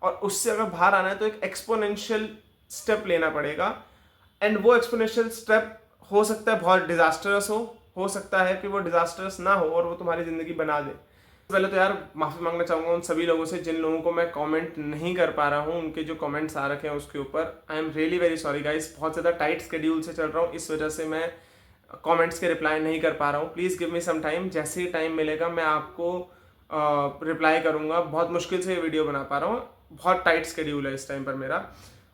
और उससे अगर बाहर आना है तो एक एक्सपोनेंशियल स्टेप लेना पड़ेगा। एंड वो एक्सपोनेंशियल स्टेप हो सकता है बहुत डिजास्टरस हो सकता है कि वो डिजास्टरस ना हो और वो तुम्हारी जिंदगी बना दे। पहले तो यार माफी मांगना चाहूंगा उन सभी लोगों से जिन लोगों को मैं कमेंट नहीं कर पा रहा हूँ, उनके जो कमेंट्स आ रखे हैं उसके ऊपर। आई am really very sorry guys, बहुत ज़्यादा टाइट स्केड्यूल से चल रहा हूँ, इस वजह से मैं कमेंट्स के रिप्लाई नहीं कर पा रहा हूँ। Please give me some time, जैसे ही टाइम मिलेगा मैं आपको रिप्लाई करूँगा। बहुत मुश्किल से ये वीडियो बना पा रहा हूँ, बहुत टाइट स्केड्यूल है इस टाइम पर मेरा।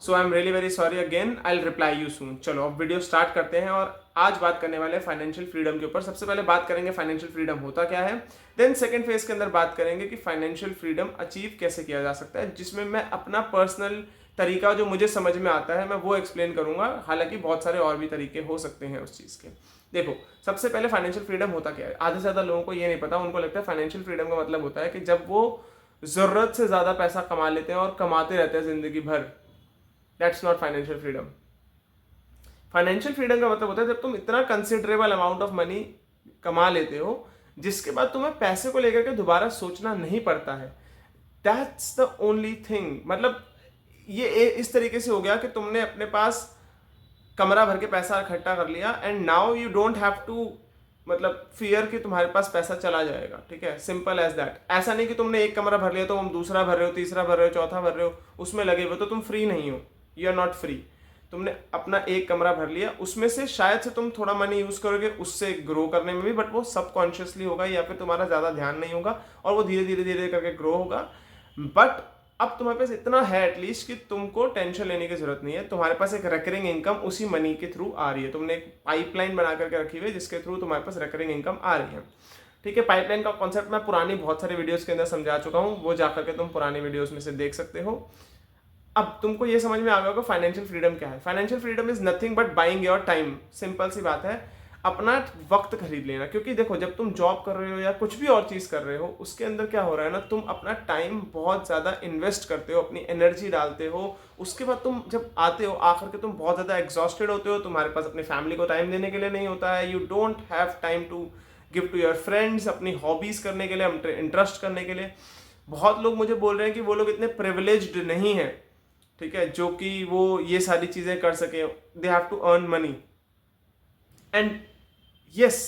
So I am really very sorry again, I will reply you soon. चलो अब वीडियो स्टार्ट करते हैं और आज बात करने वाले हैं फाइनेंशियल फ्रीडम के ऊपर। सबसे पहले बात करेंगे फाइनेंशियल फ्रीडम होता क्या है, देन सेकंड फेज के अंदर बात करेंगे कि फाइनेंशियल फ्रीडम अचीव कैसे किया जा सकता है, जिसमें मैं अपना पर्सनल तरीका जो मुझे समझ में आता है मैं वो एक्सप्लेन करूंगा। हालांकि बहुत सारे और भी तरीके हो सकते हैं उस चीज़ के। देखो सबसे पहले फाइनेंशियल फ्रीडम होता क्या है, आधे से ज़्यादा लोगों को ये नहीं पता। उनको लगता है फाइनेंशियल फ्रीडम का मतलब होता है कि जब वो ज़रूरत से ज़्यादा पैसा कमा लेते हैं और कमाते रहते हैं ज़िंदगी भर। That's not financial freedom. Financial freedom का मतलब होता है जब तुम इतना कंसिडरेबल अमाउंट ऑफ मनी कमा लेते हो जिसके बाद तुम्हें पैसे को लेकर के दोबारा सोचना नहीं पड़ता है। That's the only thing. मतलब ये इस तरीके से हो गया कि तुमने अपने पास कमरा भर के पैसा इकट्ठा कर लिया and now you don't have to मतलब फियर कि तुम्हारे पास पैसा चला जाएगा। ठीक है, सिंपल एज दैट। ऐसा नहीं कि तुमने एक कमरा भर लिया तो तुम दूसरा भर रहे हो, तीसरा भर रहे हो, चौथा भर रहे हो, उसमें लगे हुए तो तुम फ्री नहीं हो। You are not free. तुमने अपना एक कमरा भर लिया, उसमें से शायद से तुम थोड़ा मनी यूज करोगे उससे ग्रो करने में भी, बट वो सबकॉन्शियसली होगा या फिर तुम्हारा ज्यादा ध्यान नहीं होगा और वो धीरे धीरे धीरे करके ग्रो होगा। बट अब तुम्हारे पास इतना है एटलीस्ट कि तुमको टेंशन लेने की जरूरत नहीं है। तुम्हारे पास एक रिकरिंग इनकम उसी मनी के थ्रू आ रही है। तुमने एक पाइपलाइन बना करके रखी हुई है जिसके थ्रू तुम्हारे पास रिकरिंग इनकम आ रही है। ठीक है, पाइपलाइन का कॉन्सेप्ट मैं पुरानी बहुत सारे वीडियोस के अंदर समझा चुका हूँ, वो जाकर के तुम पुरानी वीडियोस में से देख सकते हो। अब तुमको ये समझ में आ गया होगा फाइनेंशियल फ्रीडम क्या है। Financial freedom is nothing but buying your time. Simple सी बात है, अपना वक्त खरीद लेना। क्योंकि देखो जब तुम जॉब कर रहे हो या कुछ भी और चीज कर रहे हो उसके अंदर क्या हो रहा है ना, तुम अपना टाइम बहुत ज्यादा इन्वेस्ट करते हो, अपनी एनर्जी डालते हो। उसके बाद तुम जब आते हो आखिर के तुम बहुत ज्यादा एग्जॉस्टेड होते हो, तुम्हारे पास अपनी फैमिली को टाइम देने के लिए नहीं होता है। You don't have time to give to your friends, अपनी हॉबीज करने के लिए, इंटरेस्ट करने के लिए। बहुत लोग मुझे बोल रहे हैं कि वो लोग इतने प्रिविलेज्ड नहीं है, ठीक है, जो कि वो ये सारी चीजें कर सके। They have to earn money and yes,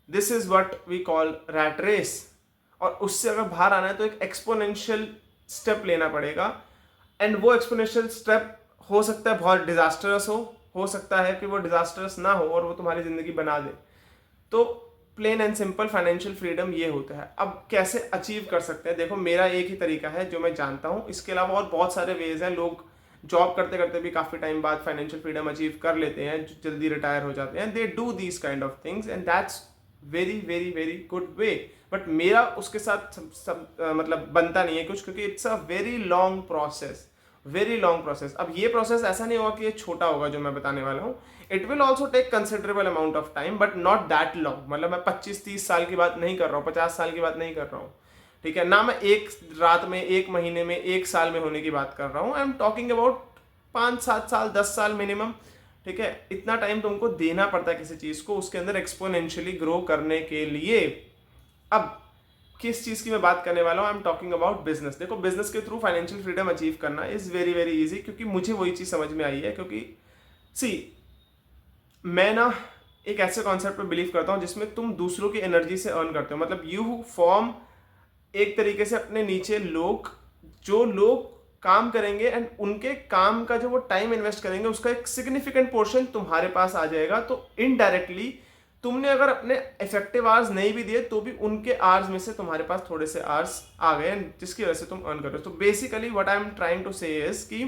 this is what we call rat race. और उससे अगर बाहर आना है तो एक एक्सपोनेंशियल स्टेप लेना पड़ेगा। एंड वो एक्सपोनेंशियल स्टेप हो सकता है बहुत डिजास्टरस हो सकता है कि वो डिजास्टरस ना हो और वो तुम्हारी जिंदगी बना दे। तो plain and simple financial freedom ये होता है। अब कैसे अचीव कर सकते हैं, देखो मेरा एक ही तरीका है जो मैं जानता हूँ। इसके अलावा और बहुत सारे वेज हैं। लोग जॉब करते करते भी काफी टाइम बाद फाइनेंशियल फ्रीडम अचीव कर लेते हैं, जल्दी रिटायर हो जाते हैं। They do these kind of things and that's very very very good way. But मेरा उसके साथ मतलब बनता नहीं है कुछ, क्योंकि it's a very long process, very long process. अब ये प्रोसेस ऐसा नहीं होगा कि ये छोटा होगा जो मैं बताने वाला हूँ। It will also take considerable amount of time but not that long. मतलब मैं 25-30 साल की बात नहीं कर रहा हूँ, 50 साल की बात नहीं कर रहा हूँ। ठीक है ना, मैं एक रात में, एक महीने में, एक साल में होने की बात कर रहा हूँ। आई एम टॉकिंग अबाउट 5-7 साल, 10 साल मिनिमम। ठीक है, इतना टाइम तुमको देना पड़ता है किसी चीज को उसके अंदर एक्सपोनेंशियली ग्रो करने के लिए। अब किस चीज की मैं बात करने वाला हूं, I am talking about business. देखो बिजनेस के थ्रू फाइनेंशियल फ्रीडम अचीव करना इज वेरी वेरी इजी, क्योंकि मुझे वही चीज समझ में आई है। क्योंकि सी, मैं ना एक ऐसे कॉन्सेप्ट पे बिलीव करता हूं जिसमें तुम दूसरों की एनर्जी से अर्न करते हो। मतलब यू फॉर्म एक तरीके से अपने नीचे लोग, जो लोग काम करेंगे एंड उनके काम का जो वो टाइम इन्वेस्ट करेंगे उसका एक सिग्निफिकेंट पोर्शन तुम्हारे पास आ जाएगा। तो इनडायरेक्टली तुमने अगर अपने इफेक्टिव आवर्स नहीं भी दिए तो भी उनके आवर्स में से तुम्हारे पास थोड़े से आवर्स आ गए जिसकी वजह से तुम अर्न कर रहे हो। तो basically what I am trying to say is कि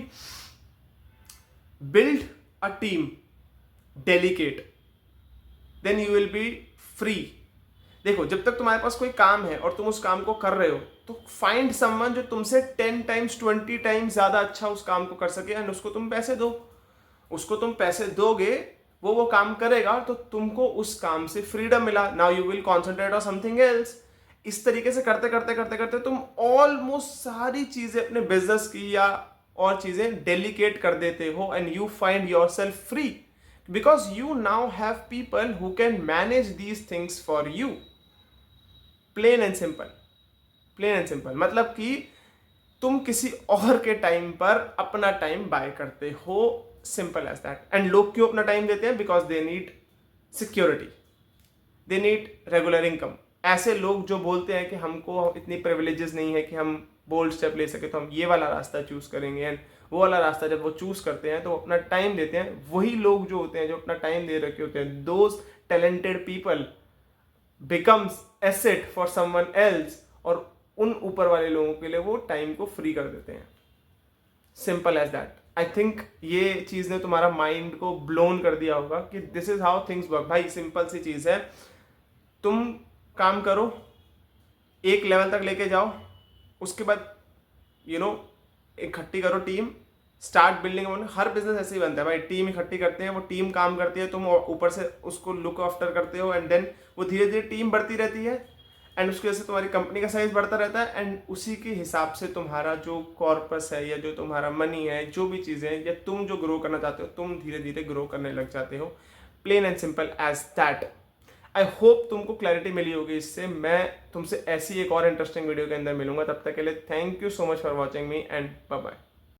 build a team, delegate, then you will be free. देखो जब तक तुम्हारे पास कोई काम है और तुम उस काम को कर रहे हो तो फाइंड समवन जो तुमसे 10 टाइम्स 20 टाइम्स ज्यादा अच्छा उस काम को कर सके एंड उसको तुम पैसे दो। उसको तुम पैसे दोगे, वो काम करेगा, तो तुमको उस काम से फ्रीडम मिला। Now you will concentrate on something else. इस तरीके से करते करते करते करते तुम ऑलमोस्ट सारी चीजें अपने बिजनेस की या और चीजें डेलीकेट कर देते हो and you find yourself free because you now have people who can manage these things for you. Plain and simple, plain and simple. मतलब कि तुम किसी और के टाइम पर अपना टाइम बाय करते हो, सिंपल एज दैट। एंड लोग क्यों अपना टाइम देते हैं? Because they need security, they need regular income. ऐसे लोग जो बोलते हैं कि हमको इतनी प्रिविलेजेस नहीं है कि हम बोल्ड स्टेप ले सके, तो हम ये वाला रास्ता चूज करेंगे, एंड वो वाला रास्ता जब वो चूज करते हैं तो वो अपना टाइम देते हैं। वही लोग जो होते हैं जो अपना टाइम दे रखे होते हैं, those talented people becomes asset for someone else, और उन ऊपर वाले लोगों के लिए वो टाइम को फ्री कर देते हैं। Simple as that. I think ये चीज ने तुम्हारा माइंड को ब्लोन कर दिया होगा कि this is how things work. भाई सिंपल सी चीज है, तुम काम करो, एक लेवल तक लेके जाओ, उसके बाद इकट्ठी करो टीम, स्टार्ट बिल्डिंग। हर बिजनेस ऐसे ही बनता है भाई, टीम इकट्ठी करते हैं, वो टीम काम करती है, तुम ऊपर से उसको लुक आफ्टर करते हो, एंड देन वो धीरे धीरे टीम बढ़ती रहती है, एंड उसकी वजह से तुम्हारी कंपनी का साइज बढ़ता रहता है, एंड उसी के हिसाब से तुम्हारा जो कॉर्पस है या जो तुम्हारा मनी है, जो भी चीज़ें हैं, या तुम जो ग्रो करना चाहते हो, तुम धीरे धीरे ग्रो करने लग जाते हो। Plain and simple as that. I hope तुमको क्लैरिटी मिली होगी इससे। मैं तुमसे ऐसी एक और इंटरेस्टिंग वीडियो के अंदर मिलूंगा, तब तक के लिए thank you so much for watching me, and bye bye.